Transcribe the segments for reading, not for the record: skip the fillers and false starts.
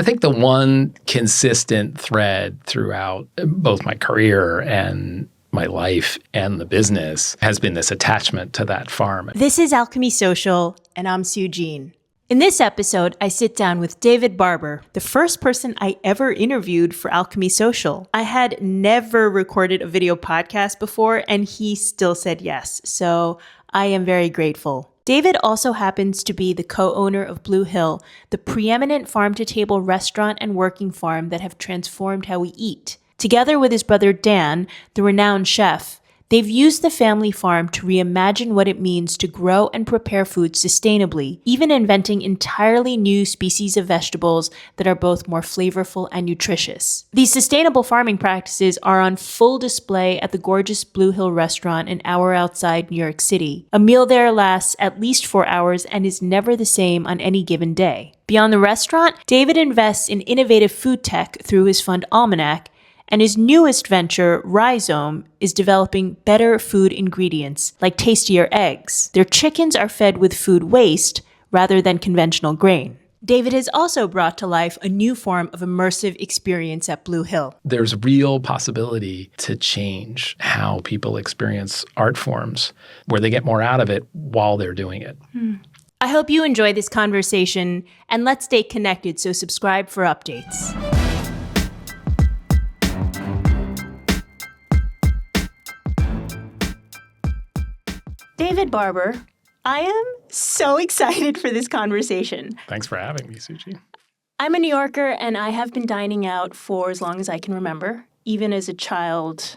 think the one consistent thread throughout both my career and my life and the business has been this attachment to that farm. This is Alchemy Social, and I'm Sue Jean. In this episode, I sit down with David Barber, the first person I ever interviewed for Alchemy Social. I had never recorded a video podcast before, and he still said yes, so I am very grateful. David also happens to be the co-owner of Blue Hill, the preeminent farm-to-table restaurant and working farm that have transformed how we eat. Together with his brother Dan, the renowned chef, they've used the family farm to reimagine what it means to grow and prepare food sustainably, even inventing entirely new species of vegetables that are both more flavorful and nutritious. These sustainable farming practices are on full display at the gorgeous Blue Hill restaurant an hour outside New York City. A meal there lasts at least 4 hours and is never the same on any given day. Beyond the restaurant, David invests in innovative food tech through his fund Almanac, and his newest venture, Rhizome, is developing better food ingredients, like tastier eggs. Their chickens are fed with food waste rather than conventional grain. David has also brought to life a new form of immersive experience at Blue Hill. There's real possibility to change how people experience art forms, where they get more out of it while they're doing it. I hope you enjoy this conversation, and let's stay connected, so subscribe for updates. David Barber, I am so excited for this conversation. Thanks for having me, Suji. I'm a New Yorker, and I have been dining out for as long as I can remember. Even as a child,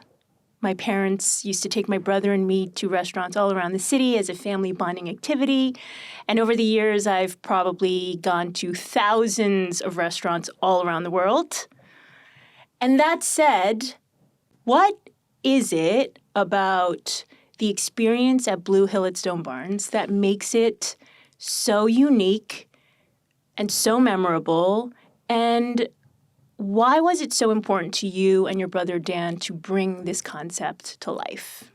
my parents used to take my brother and me to restaurants all around the city as a family bonding activity. And over the years, I've probably gone to thousands of restaurants all around the world. And that said, what is it about the experience at Blue Hill at Stone Barns that makes it so unique and so memorable? And why was it so important to you and your brother Dan to bring this concept to life?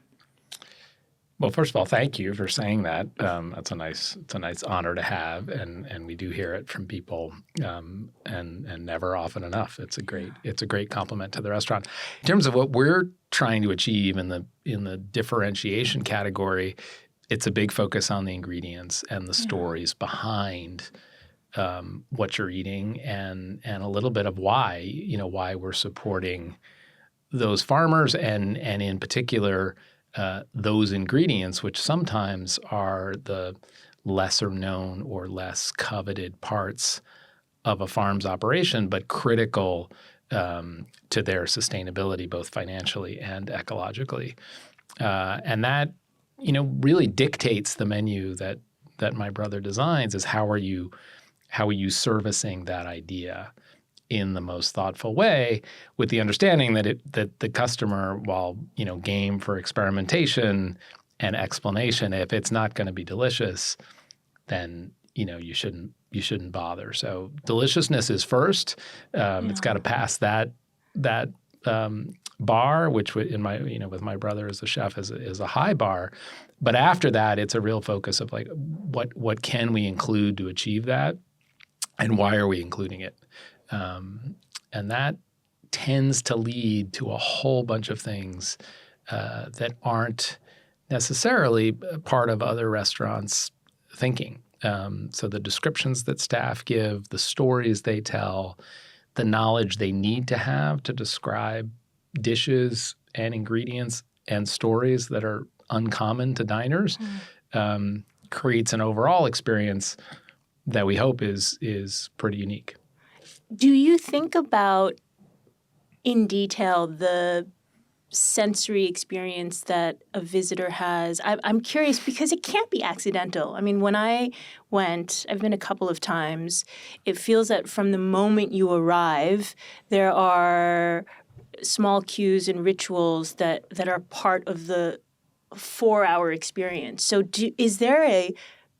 Well, first of all, thank you for saying that. It's a nice honor to have, and we do hear it from people, and never often enough. It's a great compliment to the restaurant. In terms of what we're trying to achieve in the differentiation category, it's a big focus on the ingredients and the stories behind what you're eating, and a little bit of why we're supporting those farmers and in particular those ingredients, which sometimes are the lesser known or less coveted parts of a farm's operation, but critical to their sustainability, both financially and ecologically. And that, really dictates the menu that my brother designs. Is how are you servicing that idea in the most thoughtful way, with the understanding that the customer, while game for experimentation and explanation, if it's not going to be delicious, then you shouldn't bother. So deliciousness is first. It's got to pass that bar, which with my brother as the chef is a high bar. But after that, it's a real focus of like what can we include to achieve that, and why are we including it? And that tends to lead to a whole bunch of things that aren't necessarily part of other restaurants' thinking. So the descriptions that staff give, the stories they tell, the knowledge they need to have to describe dishes and ingredients and stories that are uncommon to diners creates an overall experience that we hope is pretty unique. Do you think about in detail the sensory experience that a visitor has? I'm curious because it can't be accidental. I mean, when I went, I've been a couple of times, it feels that from the moment you arrive, there are small cues and rituals that are part of the 4-hour experience. So is there a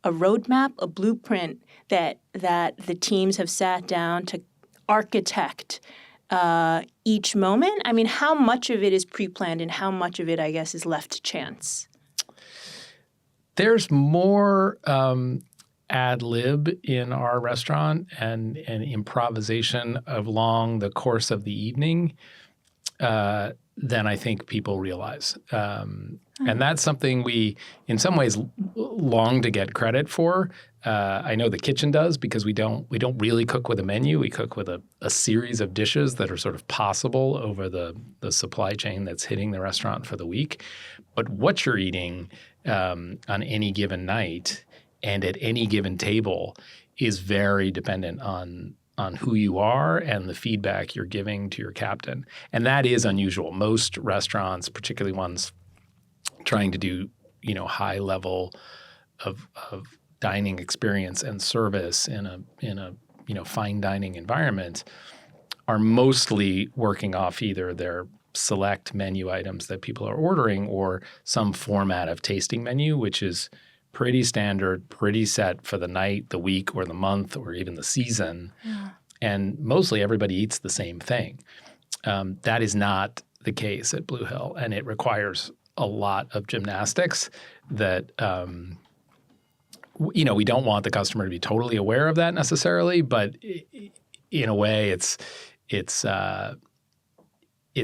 roadmap, a blueprint that the teams have sat down to architect each moment? I mean, how much of it is pre-planned and how much of it, I guess, is left to chance? There's more ad lib in our restaurant and improvisation along the course of the evening than I think people realize. And that's something we, in some ways, long to get credit for. I know the kitchen does because we don't really cook with a menu. We cook with a series of dishes that are sort of possible over the supply chain that's hitting the restaurant for the week. But what you're eating on any given night and at any given table is very dependent on who you are and the feedback you're giving to your captain. And that is unusual. Most restaurants, particularly ones trying to do, high level of dining experience and service in a fine dining environment, are mostly working off either their select menu items that people are ordering or some format of tasting menu, which is pretty standard, pretty set for the night, the week, or the month, or even the season. Yeah. And mostly everybody eats the same thing. That is not the case at Blue Hill, and it requires a lot of gymnastics that we don't want the customer to be totally aware of that necessarily, but in a way, it's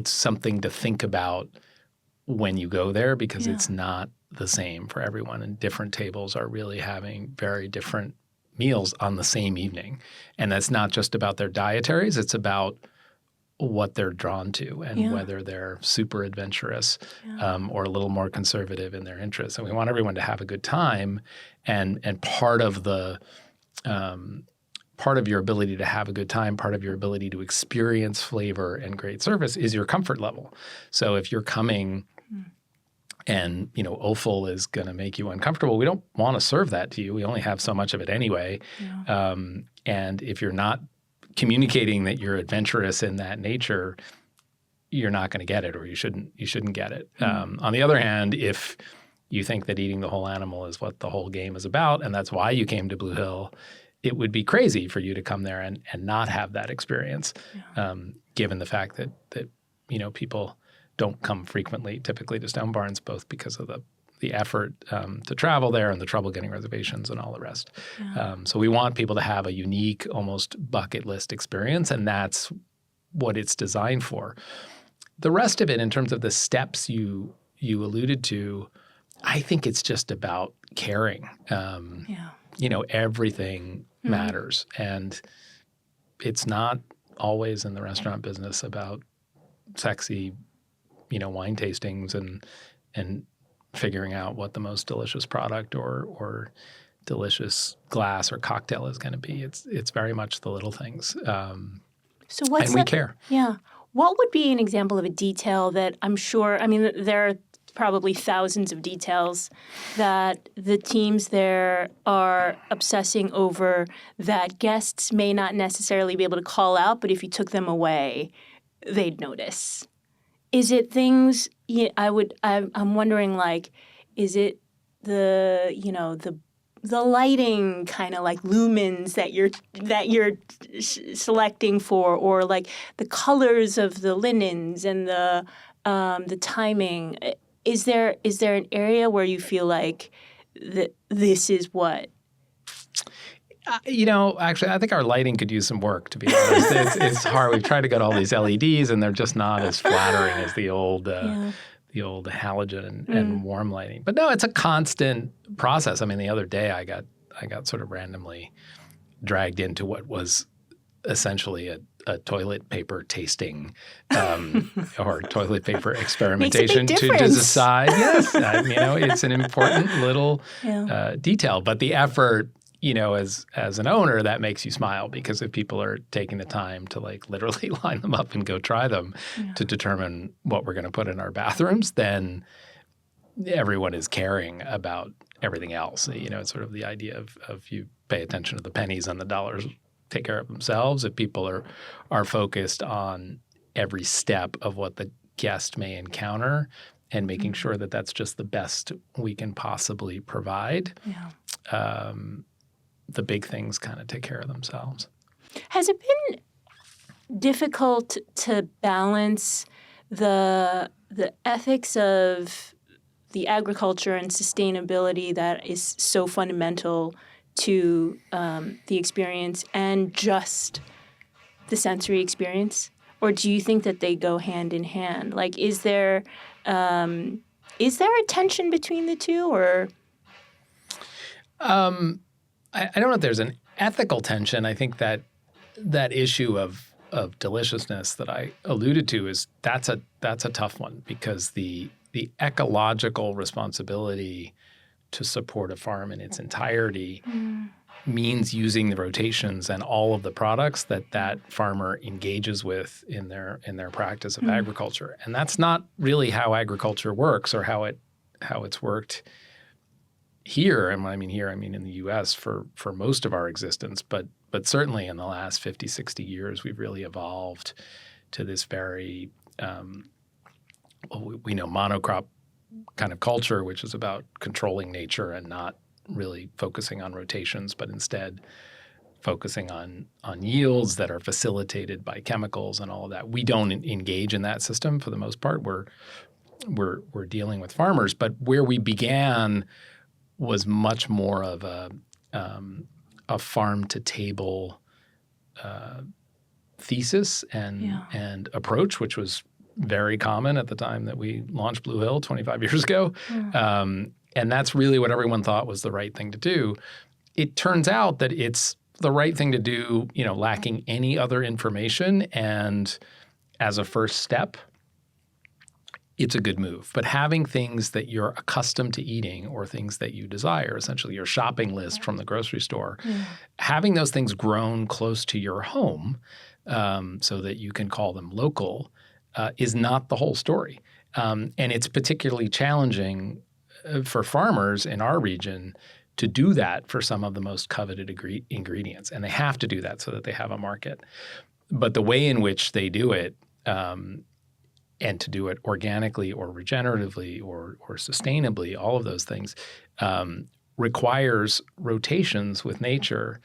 something to think about when you go there because it's not the same for everyone, and different tables are really having very different meals on the same evening. And that's not just about their dietaries, it's about what they're drawn to and whether they're super adventurous or a little more conservative in their interests. And we want everyone to have a good time. And part of the part of your ability to have a good time, part of your ability to experience flavor and great service is your comfort level. So if you're coming and, offal is going to make you uncomfortable, we don't want to serve that to you. We only have so much of it anyway. Yeah. And if you're not communicating that you're adventurous in that nature, you're not going to get it, or you shouldn't get it. On the other hand, if you think that eating the whole animal is what the whole game is about, and that's why you came to Blue Hill, it would be crazy for you to come there and not have that experience, given the fact that people don't come frequently, typically, to Stone Barns, both because of the effort to travel there and the trouble getting reservations and all the rest. Yeah. So we want people to have a unique, almost bucket list experience, and that's what it's designed for. The rest of it, in terms of the steps you alluded to, I think it's just about caring. Everything matters, and it's not always in the restaurant business about sexy, wine tastings and figuring out what the most delicious product or delicious glass or cocktail is going to be. It's very much the little things. So what's and we care. Yeah. What would be an example of a detail that there are probably thousands of details that the teams there are obsessing over that guests may not necessarily be able to call out, but if you took them away, they'd notice? Is it things? I'm wondering, is it the lighting kind of like lumens that you're selecting for, or like the colors of the linens and the timing? Is there an area where you feel like this is what? Actually, I think our lighting could use some work, to be honest. It's hard. We've tried to get all these LEDs, and they're just not as flattering as the old halogen and warm lighting. But no, it's a constant process. I mean, the other day I got sort of randomly dragged into what was essentially a toilet paper tasting or toilet paper experimentation to decide. Yes, it's an important little detail, but the effort. As an owner, that makes you smile, because if people are taking the time to literally line them up and go try them to determine what we're going to put in our bathrooms, then everyone is caring about everything else. It's sort of the idea of you pay attention to the pennies and the dollars take care of themselves. If people are focused on every step of what the guest may encounter and making sure that that's just the best we can possibly provide, the big things kind of take care of themselves. Has it been difficult to balance the ethics of the agriculture and sustainability that is so fundamental to the experience and just the sensory experience? Or do you think that they go hand in hand? Like, is there a tension between the two, or? I don't know if there's an ethical tension. I think that issue of deliciousness that I alluded to is that's a tough one, because the ecological responsibility to support a farm in its entirety means using the rotations and all of the products that farmer engages with in their practice of agriculture. And that's not really how agriculture works, or how it's worked here. And when I mean here, I mean in the U.S. for most of our existence, but certainly in the last 50, 60 years, we've really evolved to this very we know monocrop kind of culture, which is about controlling nature and not really focusing on rotations, but instead focusing on yields that are facilitated by chemicals and all of that. We don't engage in that system for the most part. We're dealing with farmers, but where we began was much more of a farm to table thesis and approach, which was very common at the time that we launched Blue Hill 25 years ago. And that's really what everyone thought was the right thing to do. It turns out that it's the right thing to do, lacking any other information. And as a first step, it's a good move. But having things that you're accustomed to eating, or things that you desire, essentially your shopping list from the grocery store, having those things grown close to your home so that you can call them local is not the whole story. And it's particularly challenging for farmers in our region to do that for some of the most coveted ingredients. And they have to do that so that they have a market. But the way in which they do it, and to do it organically or regeneratively or sustainably, all of those things, requires rotations with nature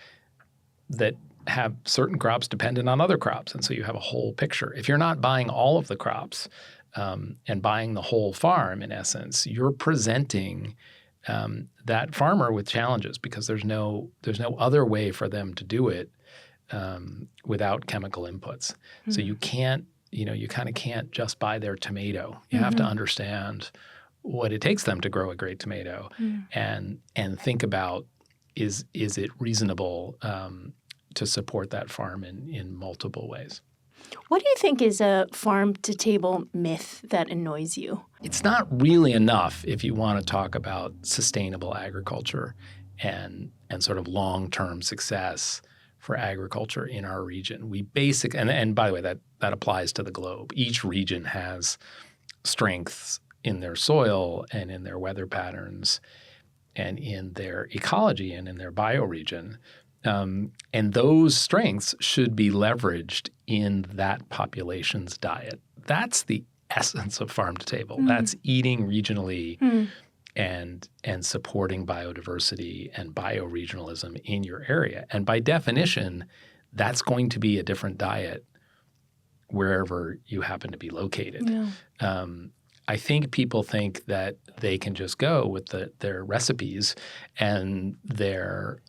that have certain crops dependent on other crops. And so you have a whole picture. If you're not buying all of the crops and buying the whole farm, in essence, you're presenting that farmer with challenges, because there's no other way for them to do it without chemical inputs. So you can't, you kind of can't just buy their tomato. You have to understand what it takes them to grow a great tomato, and think about is it reasonable to support that farm in multiple ways. What do you think is a farm-to-table myth that annoys you? It's not really enough if you want to talk about sustainable agriculture and sort of long-term success for agriculture in our region. We and by the way, that applies to the globe. Each region has strengths in their soil and in their weather patterns and in their ecology and in their bioregion. And those strengths should be leveraged in that population's diet. That's the essence of farm to table. That's eating regionally and supporting biodiversity and bioregionalism in your area. And by definition, that's going to be a different diet wherever you happen to be located. I think people think that they can just go with their recipes and their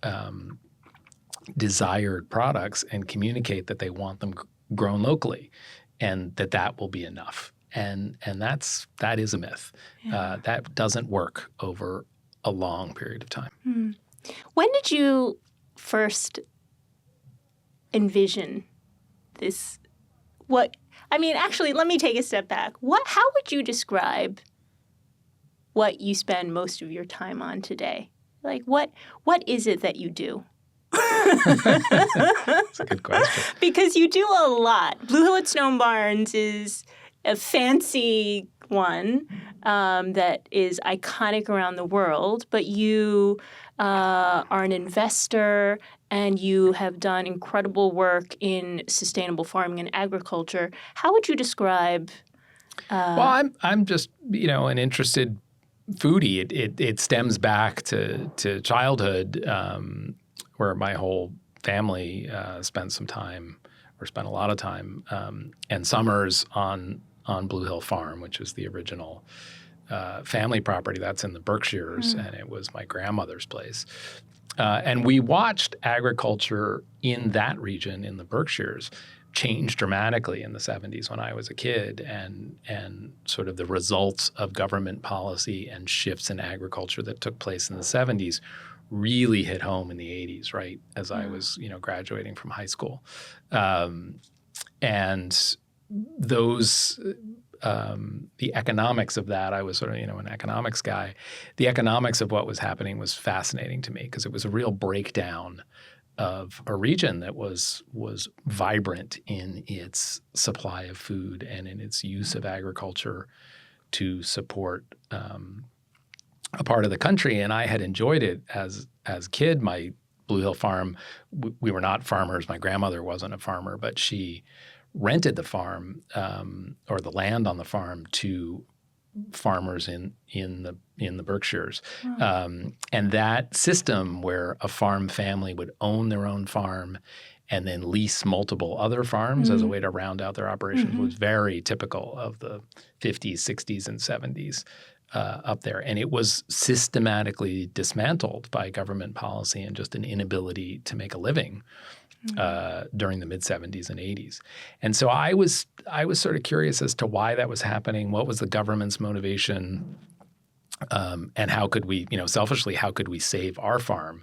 desired products and communicate that they want them grown locally, and that will be enough. And that is a myth. That doesn't work over a long period of time. When did you first envision this? Actually, let me take a step back. How would you describe what you spend most of your time on today? Like, what is it that you do? That's a good question. Because you do a lot. Blue Hill at Stone Barns is a fancy one that is iconic around the world, but you are an investor and you have done incredible work in sustainable farming and agriculture. How would you describe? Well, I'm just an interested foodie. It stems back to childhood, where my whole family spent a lot of time, and summers on Blue Hill Farm, which is the original family property that's in the Berkshires, and it was my grandmother's place. And we watched agriculture in that region, in the Berkshires, change dramatically in the 70s when I was a kid, and sort of the results of government policy and shifts in agriculture that took place in the 70s really hit home in the 80s, right, as I was, graduating from high school. And those the economics of that, I was sort of, an economics guy. The economics of what was happening was fascinating to me because it was a real breakdown of a region that was vibrant in its supply of food and in its use of agriculture to support a part of the country. And I had enjoyed it as a kid. My Blue Hill farm, we were not farmers. My grandmother wasn't a farmer, but she rented the farm or the land on the farm to farmers in the Berkshires. And that system where a farm family would own their own farm and then lease multiple other farms as a way to round out their operations was very typical of the 50s, 60s, and 70s up there. And it was systematically dismantled by government policy and just an inability to make a living during the mid-70s and 80s. And so I was sort of curious as to why that was happening, what was the government's motivation, and how could we, selfishly, how could we save our farm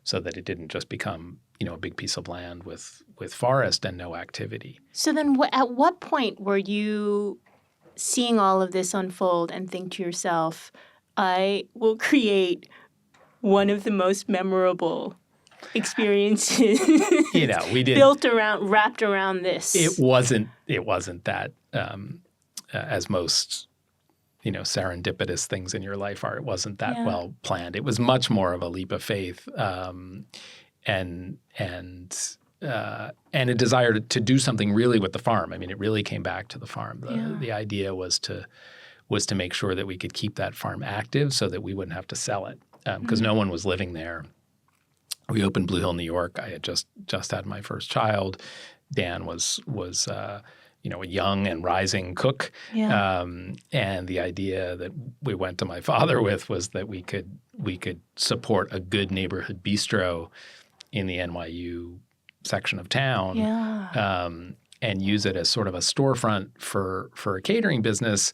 so that it didn't just become, a big piece of land with forest and no activity. So then at what point were you seeing all of this unfold and think to yourself, I will create one of the most memorable experiences we did wrapped around this? It wasn't that as most serendipitous things in your life are. It wasn't that well planned. It was much more of a leap of faith and a desire to do something really with the farm. I mean, it really came back to the farm. The idea was to make sure that we could keep that farm active so that we wouldn't have to sell it because no one was living there. We opened Blue Hill, New York. I had just had my first child. Dan was a young and rising cook. And the idea that we went to my father with was that we could support a good neighborhood bistro in the NYU section of town and use it as sort of a storefront for a catering business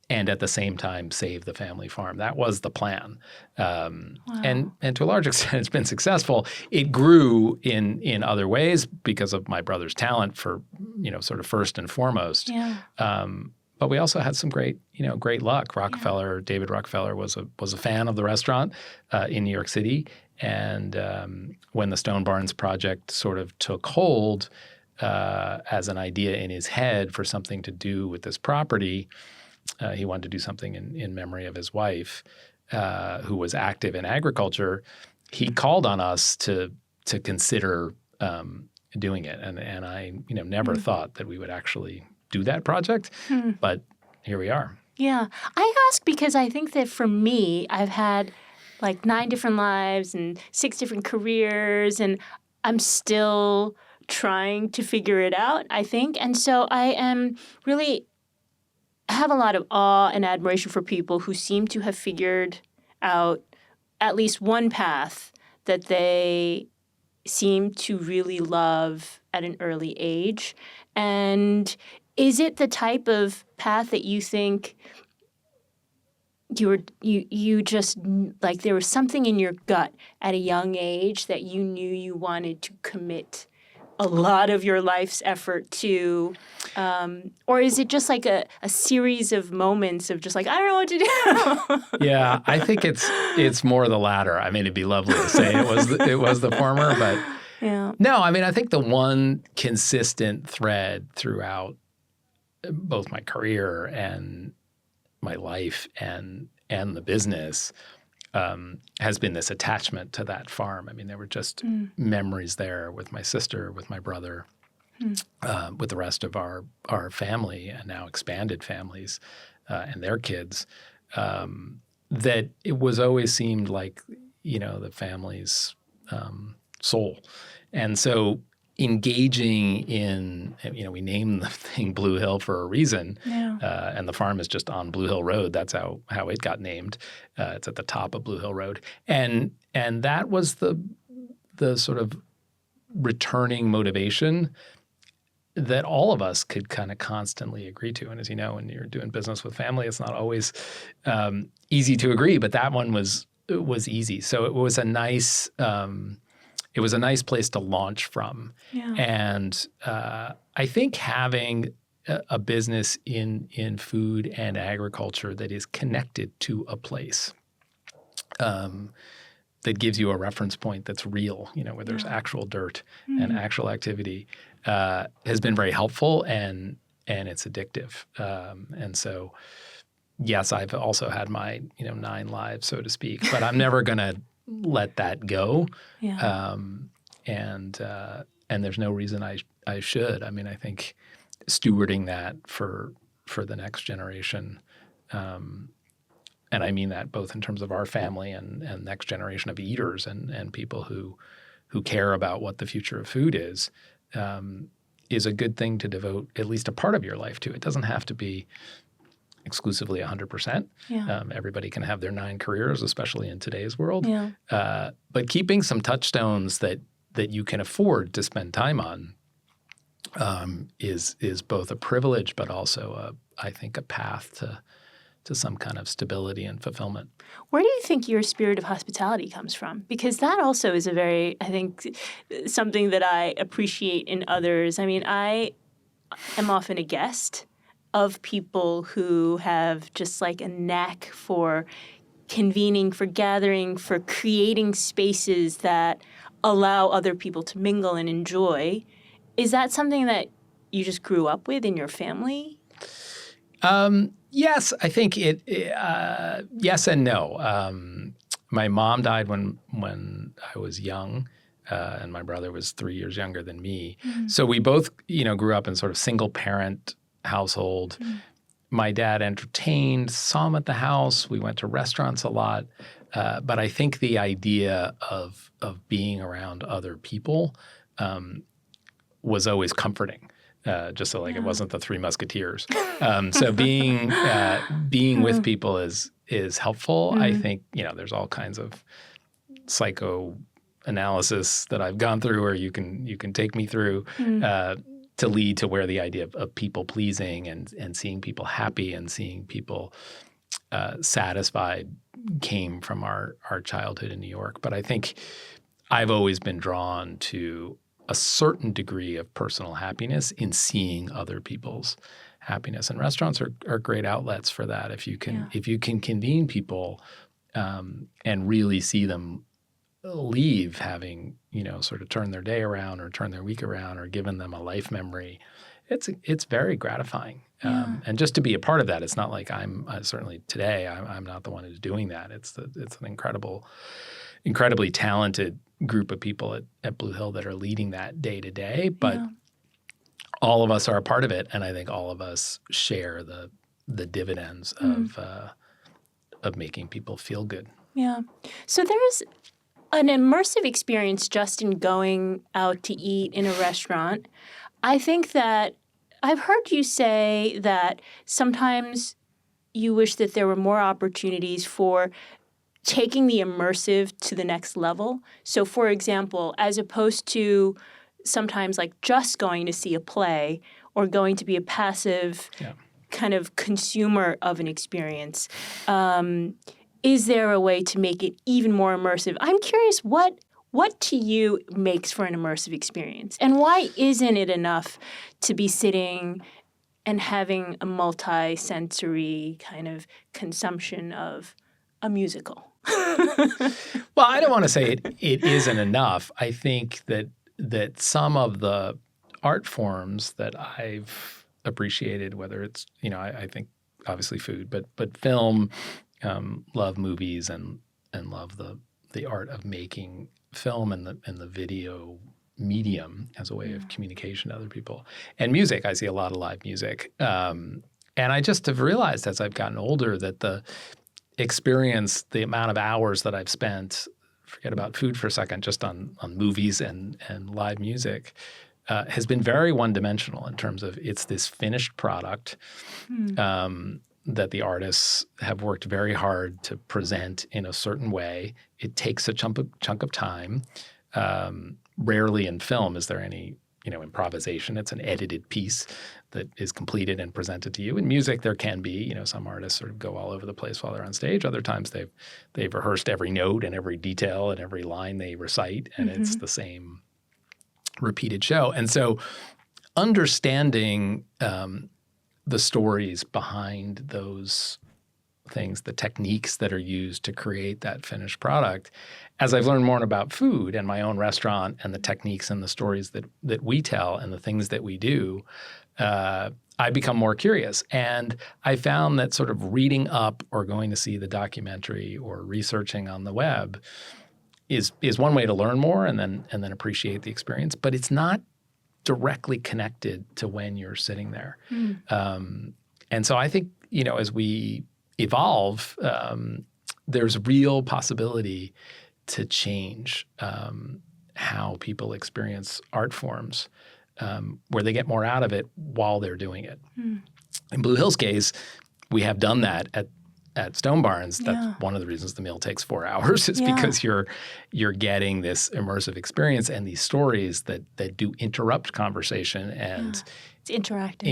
and at the same time save the family farm. That was the plan. And to a large extent, it's been successful. It grew in other ways because of my brother's talent for, sort of first and foremost. But we also had some great luck. David Rockefeller was a fan of the restaurant in New York City. And when the Stone Barns project sort of took hold as an idea in his head for something to do with this property, he wanted to do something in memory of his wife, who was active in agriculture. He called on us to consider doing it, and I never thought that we would actually do that project, but here we are. Yeah, I ask because I think that for me, I've had like 9 different lives and 6 different careers, and I'm still trying to figure it out, I think, and so I am really have a lot of awe and admiration for people who seem to have figured out at least one path that they seem to really love at an early age. And is it the type of path that you think you just, like, there was something in your gut at a young age that you knew you wanted to commit a lot of your life's effort to, or is it just like a series of moments of just like, I don't know what to do? Yeah, I think it's more the latter. I mean, it'd be lovely to say it was the former, but no. I mean, I think the one consistent thread throughout both my career and my life and the business has been this attachment to that farm. I mean, there were just memories there with my sister, with my brother, with the rest of our family and now expanded families and their kids, that it was always seemed like, the family's soul. And so engaging in, we named the thing Blue Hill for a reason, and the farm is just on Blue Hill Road. That's how it got named. It's at the top of Blue Hill Road, and that was the sort of returning motivation that all of us could kind of constantly agree to. And as you know, when you're doing business with family, it's not always easy to agree, but that one was easy. So it was a nice place to launch from. Yeah. And I think having a business in food and agriculture that is connected to a place that gives you a reference point that's real, where there's actual dirt and actual activity, has been very helpful, and it's addictive. And so, yes, I've also had my 9 lives, so to speak, but I'm never going to let that go. Yeah. And there's no reason I should. I mean, I think stewarding that for the next generation. And I mean that both in terms of our family and next generation of eaters and people who care about what the future of food is a good thing to devote at least a part of your life to. It doesn't have to be exclusively 100%. Yeah. Everybody can have their 9 careers, especially in today's world. Yeah. But keeping some touchstones that you can afford to spend time on is both a privilege, but also I think a path to some kind of stability and fulfillment. Where do you think your spirit of hospitality comes from? Because that also is something that I appreciate in others. I mean, I am often a guest of people who have just like a knack for convening, for gathering, for creating spaces that allow other people to mingle and enjoy. Is that something that you just grew up with in your family? Yes, I think yes and no. My mom died when I was young, and my brother was 3 years younger than me. Mm-hmm. So we both, grew up in sort of single parent household. Mm-hmm. My dad entertained, saw him at the house. We went to restaurants a lot. But I think the idea of being around other people was always comforting. Just so it wasn't the Three Musketeers. So being with people is helpful. Mm-hmm. I think there's all kinds of psychoanalysis that I've gone through, or you can take me through to lead to where the idea of people pleasing and seeing people happy and seeing people satisfied came from our childhood in New York. But I think I've always been drawn to a certain degree of personal happiness in seeing other people's happiness, and restaurants are great outlets for that. If you can convene people and really see them leave having sort of turned their day around or turned their week around or given them a life memory, it's very gratifying. And just to be a part of that, it's not like I'm certainly today I'm not the one who's doing that. It's an incredibly talented group of people at Blue Hill that are leading that day to day, but all of us are a part of it, and I think all of us share the dividends of making people feel good. Yeah. So there's an immersive experience just in going out to eat in a restaurant. I think that I've heard you say that sometimes you wish that there were more opportunities for taking the immersive to the next level. So, for example, as opposed to sometimes like just going to see a play or going to be a passive kind of consumer of an experience, is there a way to make it even more immersive? I'm curious, what to you makes for an immersive experience? And why isn't it enough to be sitting and having a multi-sensory kind of consumption of a musical? Well, I don't want to say it isn't enough. I think that some of the art forms that I've appreciated, whether it's I think obviously food, but film, love movies and love the art of making film and the video medium as a way of communication to other people. And music, I see a lot of live music, and I just have realized as I've gotten older that the experience, the amount of hours that I've spent forget about food for a second, just on movies and live music, has been very one-dimensional in terms of it's this finished product that the artists have worked very hard to present in a certain way. It takes a chunk of time. Rarely in film is there any improvisation. It's an edited piece that is completed and presented to you. In music, there can be, some artists sort of go all over the place while they're on stage. Other times they've rehearsed every note and every detail and every line they recite, and it's the same repeated show. And so understanding the stories behind those things, the techniques that are used to create that finished product, as I've learned more about food and my own restaurant and the techniques and the stories that we tell and the things that we do, I become more curious. And I found that sort of reading up or going to see the documentary or researching on the web is one way to learn more and then appreciate the experience, but it's not directly connected to when you're sitting there. And so I think, as we evolve, there's real possibility to change how people experience art forms, where they get more out of it while they're doing it. In Blue Hill's case, we have done that at Stone Barns. That's one of the reasons the meal takes 4 hours is because you're getting this immersive experience and these stories that do interrupt conversation and it's interactive.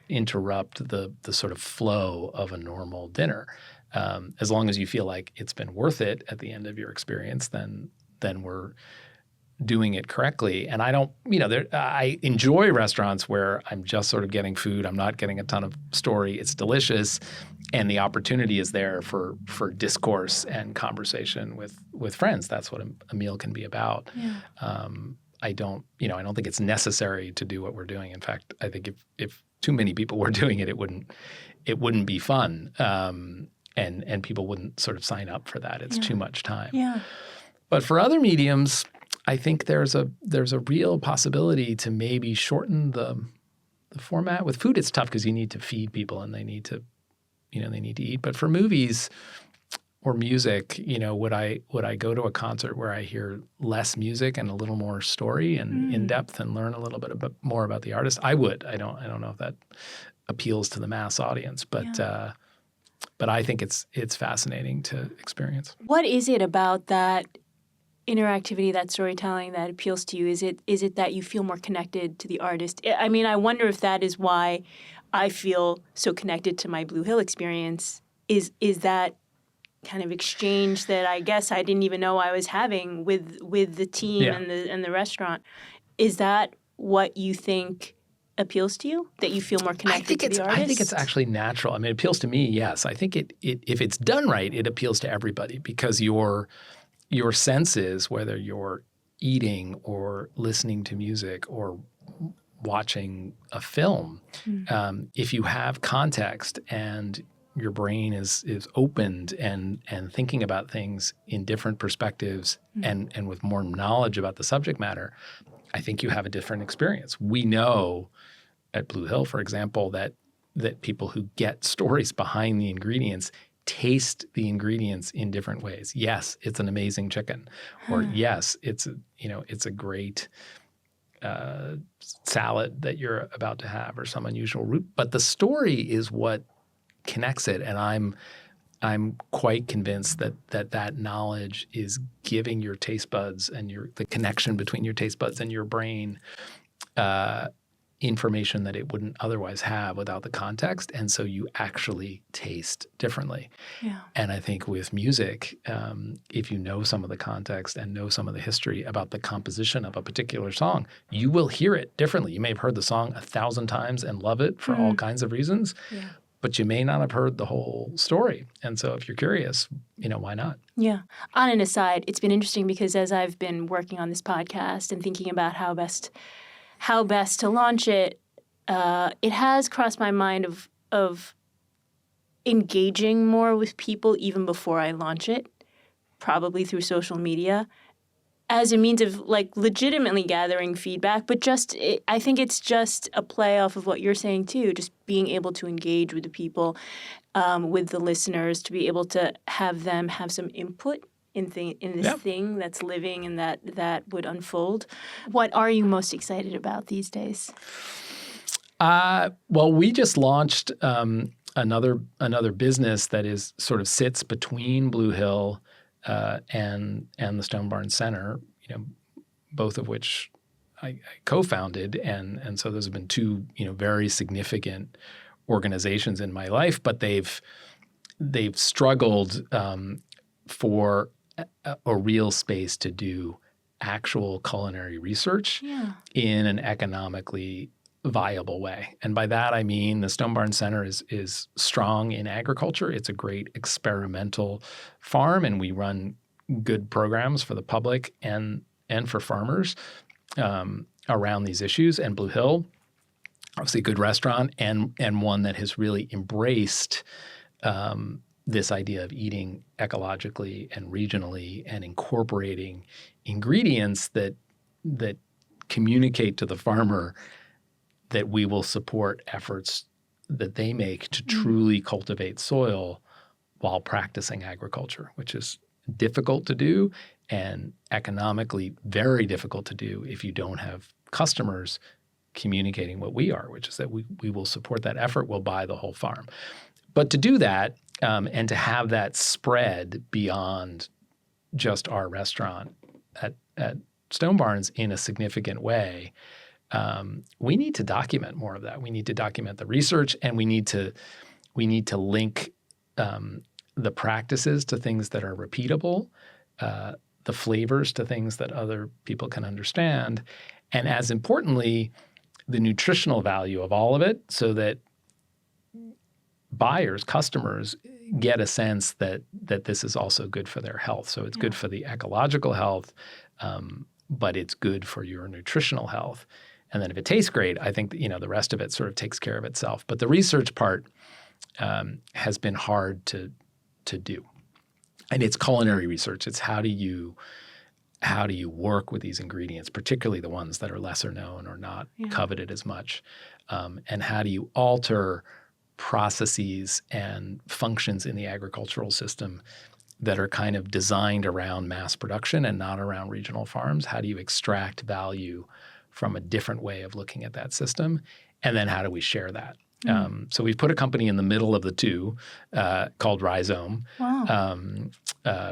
Interrupt the sort of flow of a normal dinner. As long as you feel like it's been worth it at the end of your experience, then we're doing it correctly. And I don't, I enjoy restaurants where I'm just sort of getting food. I'm not getting a ton of story. It's delicious. And the opportunity is there for discourse and conversation with friends. That's what a meal can be about. I don't think it's necessary to do what we're doing. In fact, I think if too many people were doing it, it wouldn't be fun. And people wouldn't sort of sign up for that. It's too much time. But for other mediums, I think there's a real possibility to maybe shorten the format. With food, it's tough because you need to feed people and they need to eat. But for movies or music, would I go to a concert where I hear less music and a little more story and in depth and learn a little bit more about the artist? I would. I don't know if that appeals to the mass audience, but I think it's fascinating to experience. What is it about that interactivity, that storytelling that appeals to you? Is it that you feel more connected to the artist? I mean, I wonder if that is why I feel so connected to my Blue Hill experience. Is that kind of exchange that I guess I didn't even know I was having with the team and the restaurant? Is that what you think appeals to you? That you feel more connected to the artist? I think it's actually natural. I mean, it appeals to me, yes. I think it if it's done right, it appeals to everybody because your senses, whether you're eating or listening to music or watching a film, if you have context and your brain is opened and thinking about things in different perspectives and with more knowledge about the subject matter, I think you have a different experience. We know at Blue Hill, for example, that people who get stories behind the ingredients taste the ingredients in different ways. Yes, it's an amazing chicken, or yes, it's a great salad that you're about to have, or some unusual root. But the story is what connects it, and I'm quite convinced that knowledge is giving your taste buds and the connection between your taste buds and your brain information that it wouldn't otherwise have without the context, and so you actually taste differently. And I think with music, if you know some of the context and know some of the history about the composition of a particular song, you will hear it differently. You may have heard the song 1,000 times and love it for all kinds of reasons, but you may not have heard the whole story. And so if you're curious, why not? Yeah. On an aside, it's been interesting because as I've been working on this podcast and thinking about how best to launch it, it has crossed my mind of engaging more with people even before I launch it, probably through social media, as a means of legitimately gathering feedback. But I think it's just a play off of what you're saying too, just being able to engage with the people, with the listeners, to be able to have them have some input in this thing that's living and that would unfold. What are you most excited about these days? Well, we just launched another business that is sort of sits between Blue Hill and the Stone Barn Center, both of which I co-founded, and so those have been two very significant organizations in my life, but they've struggled for a real space to do actual culinary research in an economically viable way. And by that I mean the Stone Barn Center is strong in agriculture. It's a great experimental farm, and we run good programs for the public and for farmers around these issues. And Blue Hill, obviously a good restaurant and one that has really embraced this idea of eating ecologically and regionally and incorporating ingredients that communicate to the farmer that we will support efforts that they make to truly cultivate soil while practicing agriculture, which is difficult to do and economically very difficult to do if you don't have customers communicating what we are, which is that we will support that effort, we'll buy the whole farm. But to do that and to have that spread beyond just our restaurant at Stone Barns in a significant way, we need to document more of that. We need to document the research, and we need to link the practices to things that are repeatable, the flavors to things that other people can understand, and as importantly, the nutritional value of all of it, so that buyers, customers get a sense that this is also good for their health. So it's good for the ecological health, but it's good for your nutritional health. And then if it tastes great, I think that, the rest of it sort of takes care of itself. But the research part has been hard to do. And it's culinary research. It's how do you work with these ingredients, particularly the ones that are lesser known or not coveted as much, and how do you alter processes and functions in the agricultural system that are kind of designed around mass production and not around regional farms? How do you extract value from a different way of looking at that system? And then how do we share that? So we've put a company in the middle of the two called Rhizome,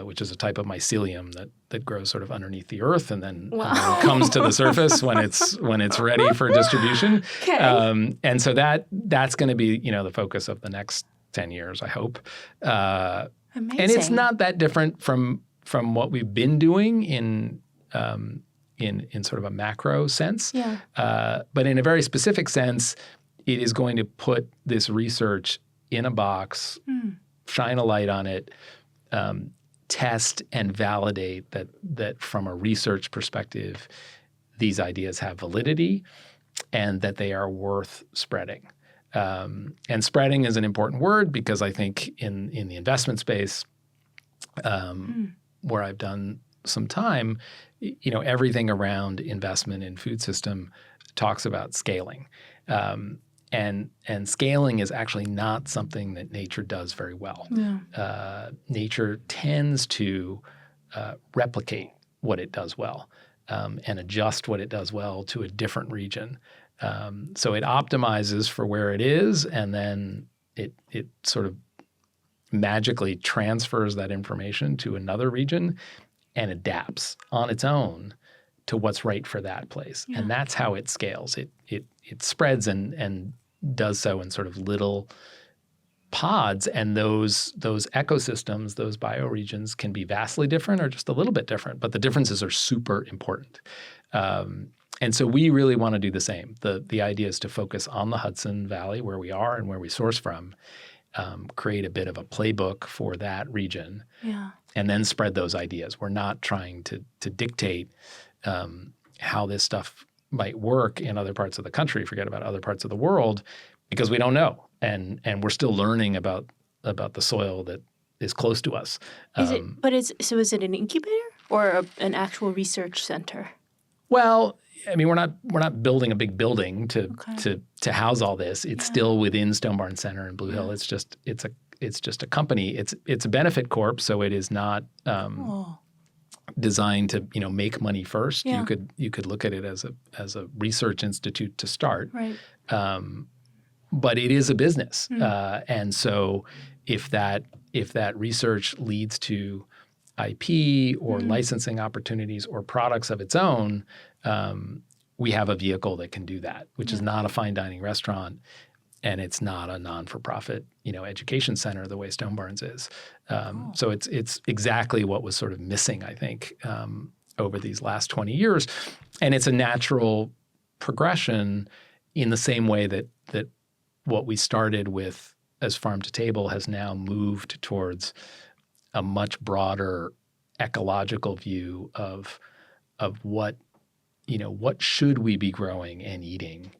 which is a type of mycelium that grows sort of underneath the earth and then comes to the surface when it's ready for distribution. Okay. And so that's going to be the focus of the next 10 years, I hope. Amazing. And it's not that different from what we've been doing in sort of a macro sense. But in a very specific sense, it is going to put this research in a box, shine a light on it, test and validate that from a research perspective, these ideas have validity and that they are worth spreading. And spreading is an important word because I think in the investment space, where I've done some time, everything around investment in food system talks about scaling. And scaling is actually not something that nature does very well. Nature tends to replicate what it does well and adjust what it does well to a different region. So it optimizes for where it is, and then it sort of magically transfers that information to another region and adapts on its own to what's right for that place. And that's how it scales. It spreads and does so in sort of little pods, and those ecosystems, those bioregions can be vastly different or just a little bit different, but the differences are super important. And so we really want to do the same. The idea is to focus on the Hudson Valley, where we are and where we source from, create a bit of a playbook for that region, and then spread those ideas. We're not trying to dictate how this stuff might work in other parts of the country, forget about other parts of the world, because we don't know. And we're still learning about the soil that is close to us. Is it an incubator or an actual research center? Well, I mean, we're not building a big building to house all this. It's still within Stone Barn Center in Blue Hill. It's just a company. It's a benefit corp, so it is not designed to make money first. Yeah. You could look at it as a research institute to start, Right. but it is a business, and so if that research leads to IP or licensing opportunities or products of its own, we have a vehicle that can do that, which is not a fine dining restaurant, and it's not a non-for-profit, education center the way Stone Barns is. So it's exactly what was sort of missing, I think, over these last 20 years, and it's a natural progression in the same way that what we started with as Farm to Table has now moved towards a much broader ecological view of what should we be growing and eating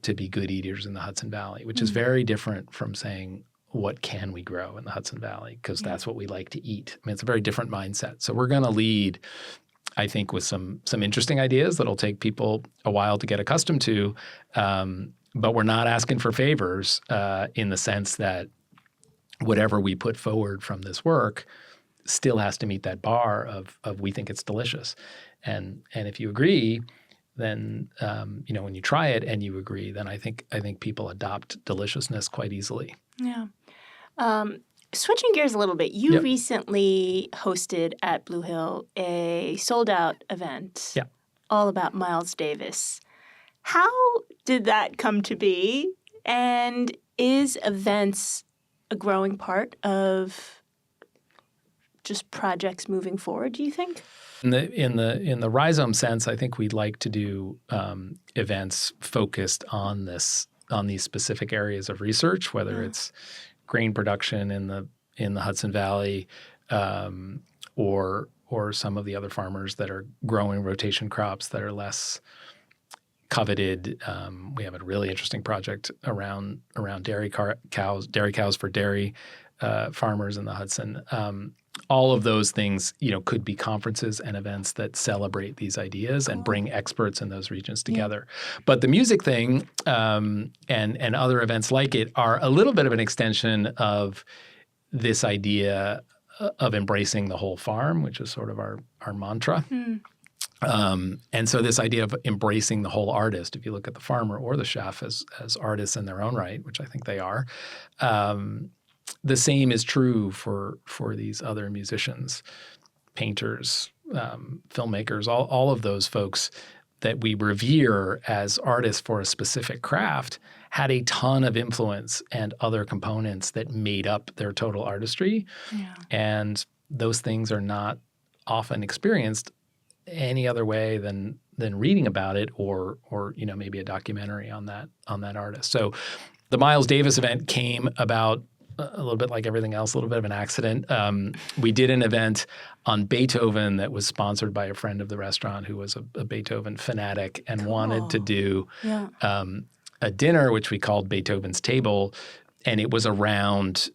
to be good eaters in the Hudson Valley, which is very different from saying what can we grow in the Hudson Valley, because that's what we like to eat. I mean, it's a very different mindset. So we're going to lead, I think, with some interesting ideas that'll take people a while to get accustomed to, but we're not asking for favors in the sense that whatever we put forward from this work still has to meet that bar of we think it's delicious. And if you agree, then when you try it and you agree, then I think people adopt deliciousness quite easily. Yeah. Switching gears a little bit, you recently hosted at Blue Hill a sold-out event all about Miles Davis. How did that come to be? And is events a growing part of just projects moving forward, do you think? In the Rhizome sense, I think we'd like to do events focused on these specific areas of research, whether it's grain production in the Hudson Valley, or some of the other farmers that are growing rotation crops that are less coveted. We have a really interesting project around dairy cows for dairy farmers in the Hudson. All of those things, could be conferences and events that celebrate these ideas and bring experts in those regions together. But the music thing and other events like it are a little bit of an extension of this idea of embracing the whole farm, which is sort of our mantra. And so this idea of embracing the whole artist, if you look at the farmer or the chef as artists in their own right, which I think they are, the same is true for these other musicians, painters, filmmakers, all of those folks that we revere as artists for a specific craft had a ton of influence and other components that made up their total artistry. Yeah. And those things are not often experienced any other way than reading about it or maybe a documentary on that artist. So the Miles Davis event came about a little bit like everything else, a little bit of an accident. We did an event on Beethoven that was sponsored by a friend of the restaurant who was a Beethoven fanatic and wanted to do a dinner, which we called Beethoven's Table, and it was around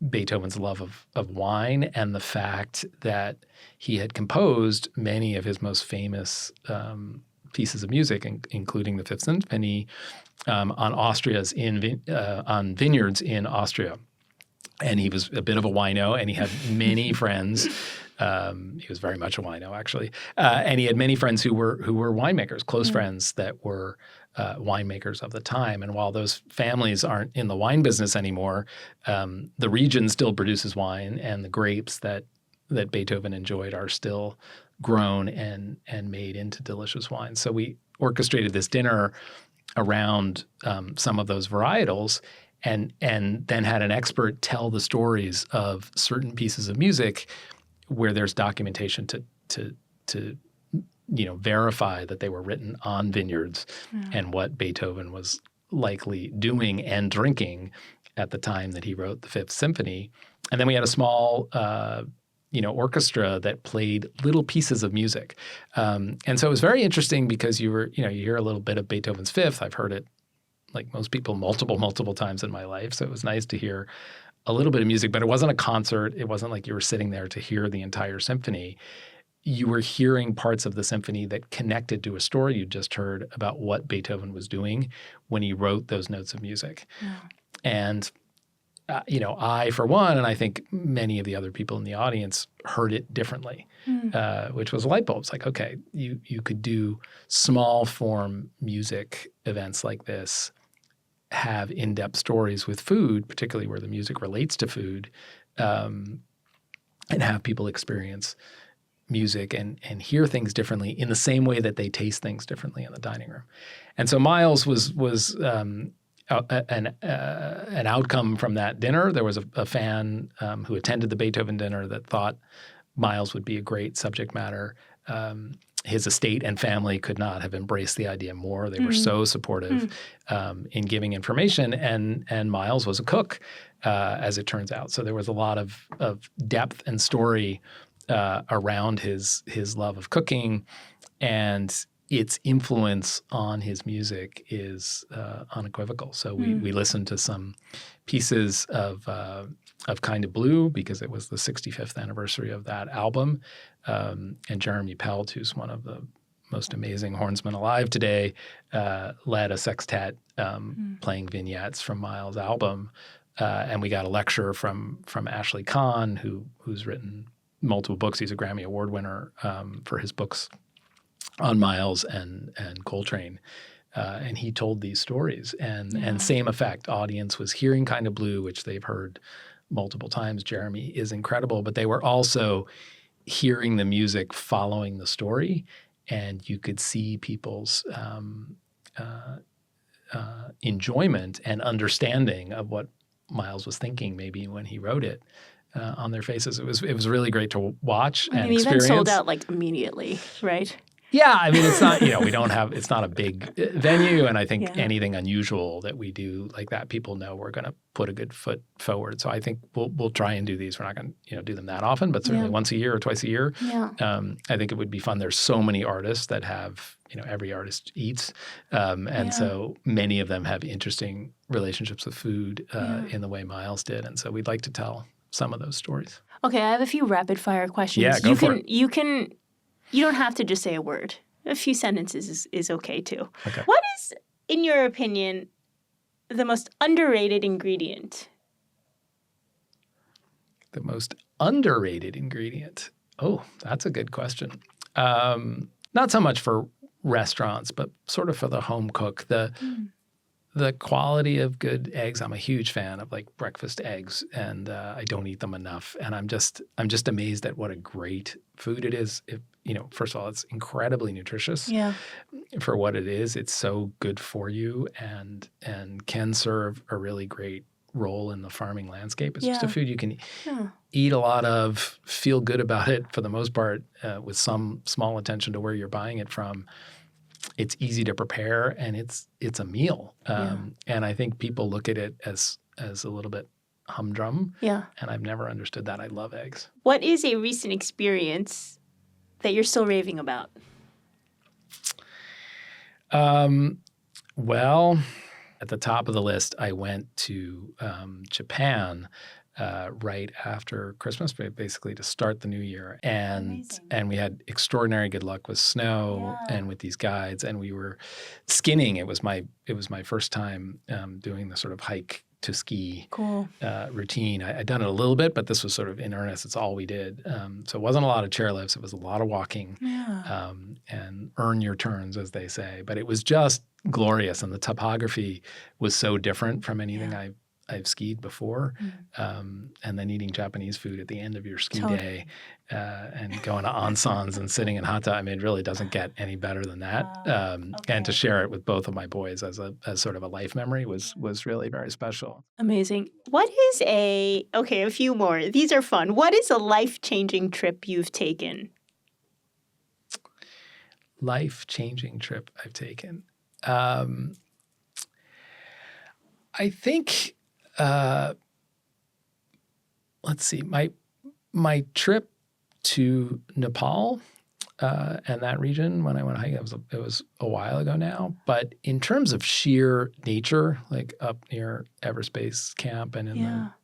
Beethoven's love of wine and the fact that he had composed many of his most famous pieces of music, including the Fifth Symphony, on vineyards in Austria. And he was a bit of a wino, and he had many friends. He was very much a wino, actually. And he had many friends who were winemakers, close friends that were winemakers of the time. And while those families aren't in the wine business anymore, the region still produces wine, and the grapes that Beethoven enjoyed are still grown and made into delicious wine. So we orchestrated this dinner around some of those varietals, and then had an expert tell the stories of certain pieces of music where there's documentation to verify that they were written on vineyards and what Beethoven was likely doing and drinking at the time that he wrote the Fifth Symphony. And then we had a small orchestra that played little pieces of music. And so it was very interesting because you hear a little bit of Beethoven's Fifth. I've heard it, like most people, multiple times in my life. So it was nice to hear a little bit of music, but it wasn't a concert. It wasn't like you were sitting there to hear the entire symphony. You were hearing parts of the symphony that connected to a story you just heard about what Beethoven was doing when he wrote those notes of music. Yeah. And I, for one, and I think many of the other people in the audience heard it differently, which was a light bulb. It's like, okay, you could do small form music events like this, have in-depth stories with food, particularly where the music relates to food, and have people experience music and hear things differently in the same way that they taste things differently in the dining room. And so Miles was an outcome from that dinner. There was a fan who attended the Beethoven dinner that thought Miles would be a great subject matter. His estate and family could not have embraced the idea more. They were so supportive in giving information. And Miles was a cook, as it turns out. So there was a lot of depth and story around his love of cooking, and its influence on his music is unequivocal. So we listened to some pieces of Kind of Blue because it was the 65th anniversary of that album. And Jeremy Pelt, who's one of the most amazing hornsmen alive today, led a sextet playing vignettes from Miles' album. And we got a lecture from Ashley Kahn, who's written multiple books. He's a Grammy Award winner for his books on Miles and Coltrane. And he told these stories. And same effect, audience was hearing Kind of Blue, which they've heard multiple times. Jeremy is incredible, but they were also hearing the music following the story, and you could see people's enjoyment and understanding of what Miles was thinking maybe when he wrote it on their faces. It was really great to watch and experience. The event sold out like immediately, right? Yeah, I mean, it's not, it's not a big venue, and I think anything unusual that we do like that, people know we're going to put a good foot forward. So I think we'll try and do these. We're not going to, do them that often, but certainly once a year or twice a year. Yeah. I think it would be fun. There's so many artists that have, every artist eats, and so many of them have interesting relationships with food in the way Miles did, and so we'd like to tell some of those stories. Okay, I have a few rapid fire questions. Yeah, go for it. You don't have to just say a word. A few sentences is okay too. Okay. What is, in your opinion, the most underrated ingredient? The most underrated ingredient? Oh, that's a good question. Not so much for restaurants, but sort of for the home cook. The quality of good eggs. I'm a huge fan of like breakfast eggs, and I don't eat them enough. And I'm just amazed at what a great food it is. First of all, it's incredibly nutritious. Yeah. For what it is, it's so good for you, and can serve a really great role in the farming landscape. It's just a food you can eat a lot of, feel good about it for the most part, with some small attention to where you're buying it from. It's easy to prepare, and it's a meal. And I think people look at it as a little bit humdrum. Yeah. And I've never understood that. I love eggs. What is a recent experience that you're still raving about? Well, at the top of the list, I went to Japan right after Christmas, basically to start the new year. And we had extraordinary good luck with snow and with these guides, and we were skinning. It was my first time doing the sort of hike to ski routine. I'd done it a little bit, but this was sort of in earnest. It's all we did. So it wasn't a lot of chairlifts. It was a lot of walking and earn your turns, as they say. But it was just glorious, and the topography was so different from anything I've skied before. And then eating Japanese food at the end of your ski day and going to onsens and sitting in hot tub. I mean, it really doesn't get any better than that. And to share it with both of my boys as sort of a life memory was really very special. Amazing. What is a few more. These are fun. What is a life-changing trip you've taken? Life-changing trip I've taken. I think, let's see, my trip to Nepal and that region when I went hiking, it was a while ago now. But in terms of sheer nature, like up near Everspace Camp and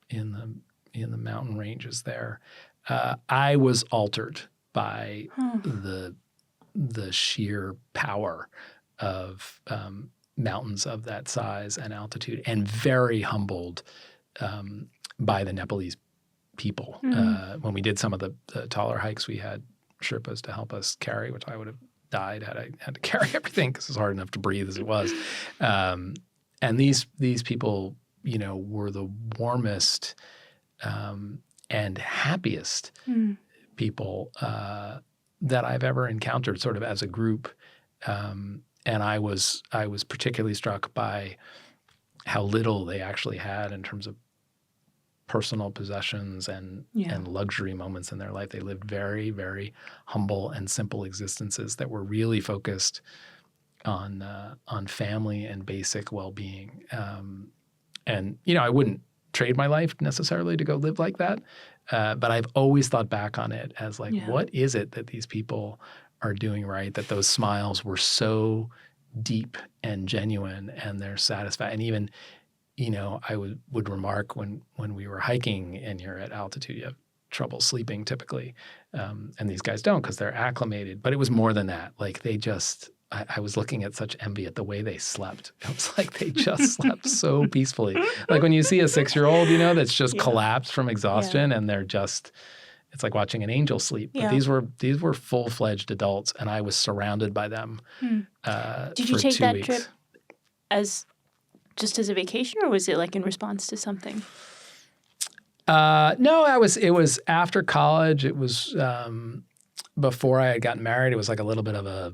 in the mountain ranges there, I was altered by the sheer power of mountains of that size and altitude, and very humbled by the Nepalese people. When we did some of the taller hikes, we had Sherpas to help us carry, which I would have died had I had to carry everything because it's hard enough to breathe as it was. And these people, were the warmest and happiest people that I've ever encountered, sort of as a group. And I was particularly struck by how little they actually had in terms of personal possessions and luxury moments in their life. They lived very, very humble and simple existences that were really focused on family and basic well-being. And I wouldn't trade my life necessarily to go live like that, but I've always thought back on it as like, what is it that these people are doing right? That those smiles were so deep and genuine, and they're satisfied. And even I would remark when we were hiking and you're at altitude, you have trouble sleeping typically. And these guys don't because they're acclimated. But it was more than that. Like they just, I was looking at such envy at the way they slept. It was like they just slept so peacefully. Like when you see a 6-year-old, that's just collapsed from exhaustion and they're just, it's like watching an angel sleep. But these were full-fledged adults and I was surrounded by them Did you for take 2 that weeks. trip just as a vacation, or was it like in response to something? No, it was after college. It was before I had gotten married. It was like a little bit of a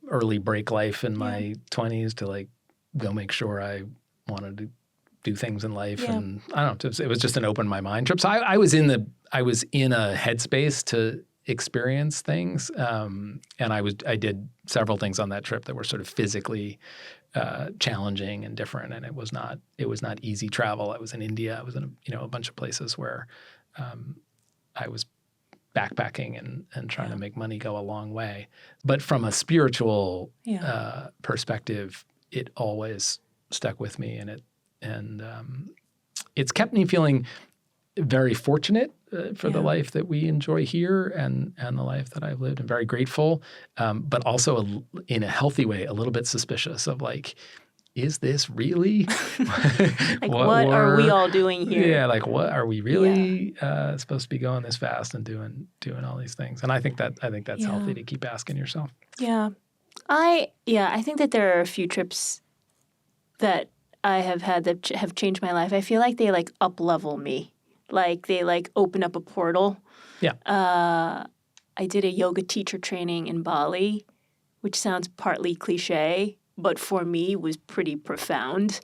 early break life in my 20s to like go make sure I wanted to do things in life. And I don't know, it was just an open my mind trip. So I was in a headspace to experience things. And I did several things on that trip that were sort of physically challenging and different, and it was not easy travel. I was in India. I was in a bunch of places where I was backpacking and trying to make money go a long way. But from a spiritual perspective, it always stuck with me, and it's kept me feeling very fortunate for the life that we enjoy here and the life that I've lived, and very grateful, but also in a healthy way, a little bit suspicious of like, is this really? Like what are we all doing here? Yeah, like what are we really supposed to be going this fast and doing all these things? And I think that's healthy to keep asking yourself. Yeah. I think that there are a few trips that I have had that have changed my life. I feel like they like up-level me. Like they like open up a portal. Yeah. I did a yoga teacher training in Bali, which sounds partly cliche, but for me was pretty profound.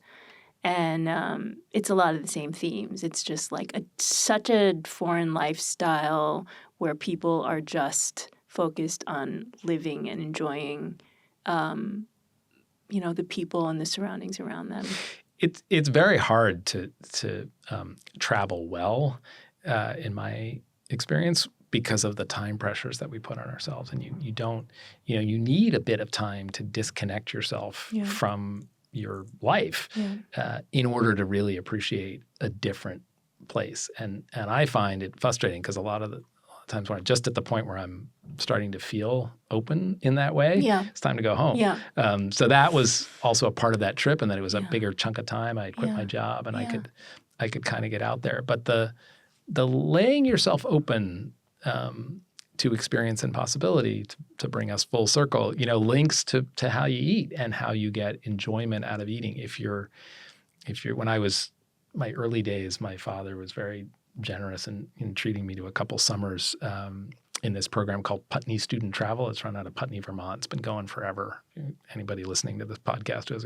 And it's a lot of the same themes. It's just like such a foreign lifestyle where people are just focused on living and enjoying, the people and the surroundings around them. It's very hard to travel well, in my experience, because of the time pressures that we put on ourselves, and you don't, you need a bit of time to disconnect yourself from your life in order to really appreciate a different place. And I find it frustrating because a lot of times when I'm just at the point where I'm starting to feel open in that way, it's time to go home. Yeah. So that was also a part of that trip, and that it was a bigger chunk of time. I had quit my job, and I could kind of get out there. But the laying yourself open to experience and possibility, to bring us full circle, links to how you eat and how you get enjoyment out of eating. If you're when I was my early days, my father was very generous in treating me to a couple summers in this program called Putney Student Travel. It's run out of Putney, Vermont. It's been going forever. Anybody listening to this podcast who has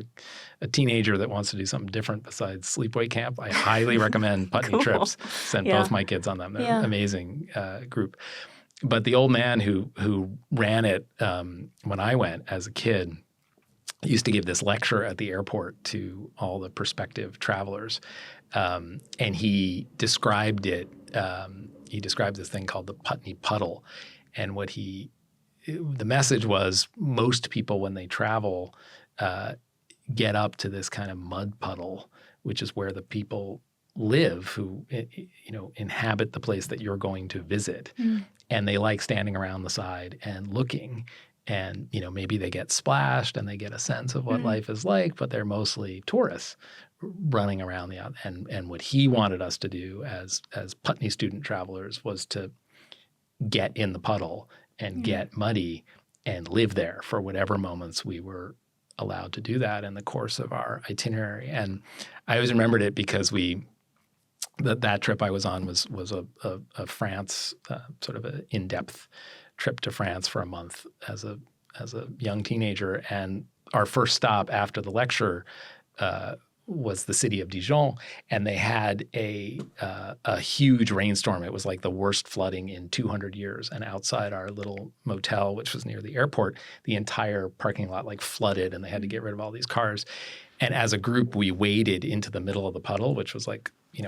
a teenager that wants to do something different besides sleepaway camp, I highly recommend Putney trips. Sent both my kids on them. They're an amazing group. But the old man who ran it when I went as a kid used to give this lecture at the airport to all the prospective travelers. And he described it. He described this thing called the Putney Puddle, and the message was most people when they travel get up to this kind of mud puddle, which is where the people live who inhabit the place that you're going to visit, and they like standing around the side and looking. And, maybe they get splashed and they get a sense of what life is like, but they're mostly tourists running around and what he wanted us to do as Putney student travelers was to get in the puddle and get muddy and live there for whatever moments we were allowed to do that in the course of our itinerary. And I always remembered it because that trip I was on was a France sort of an in-depth trip to France for a month as a young teenager, and our first stop after the lecture was the city of Dijon, and they had a huge rainstorm. It was like the worst flooding in 200 years, and outside our little motel, which was near the airport, the entire parking lot flooded, and they had to get rid of all these cars. And as a group, we waded into the middle of the puddle, which was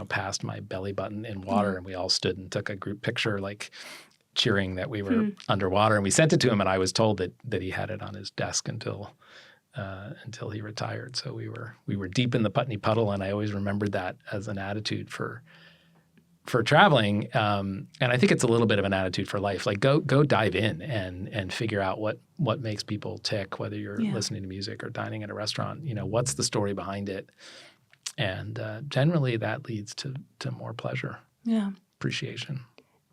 past my belly button in water, and we all stood and took a group picture, cheering that we were underwater. And we sent it to him, and I was told that he had it on his desk until he retired. So we were deep in the Putney puddle, and I always remembered that as an attitude for traveling. And I think it's a little bit of an attitude for life. Go dive in and figure out what makes people tick, whether you're listening to music or dining at a restaurant. What's the story behind it? And generally that leads to more pleasure, appreciation.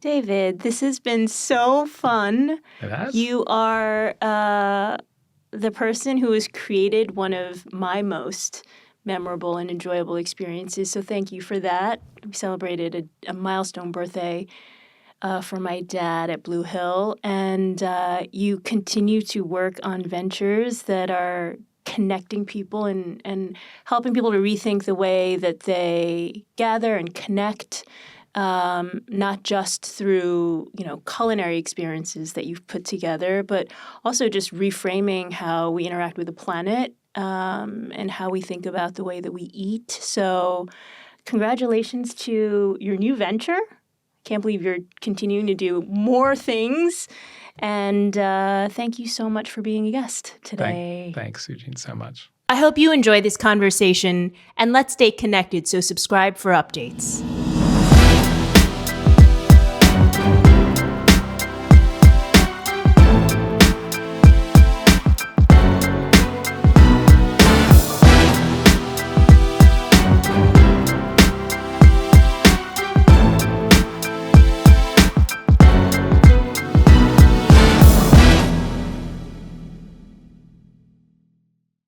David, this has been so fun. It has. You are the person who has created one of my most memorable and enjoyable experiences. So thank you for that. We celebrated a milestone birthday for my dad at Blue Hill. And you continue to work on ventures that are connecting people and helping people to rethink the way that they gather and connect. Not just through, culinary experiences that you've put together, but also just reframing how we interact with the planet and how we think about the way that we eat. So congratulations to your new venture. Can't believe you're continuing to do more things. And thank you so much for being a guest today. Thanks, Eugene, so much. I hope you enjoy this conversation, and let's stay connected, so subscribe for updates.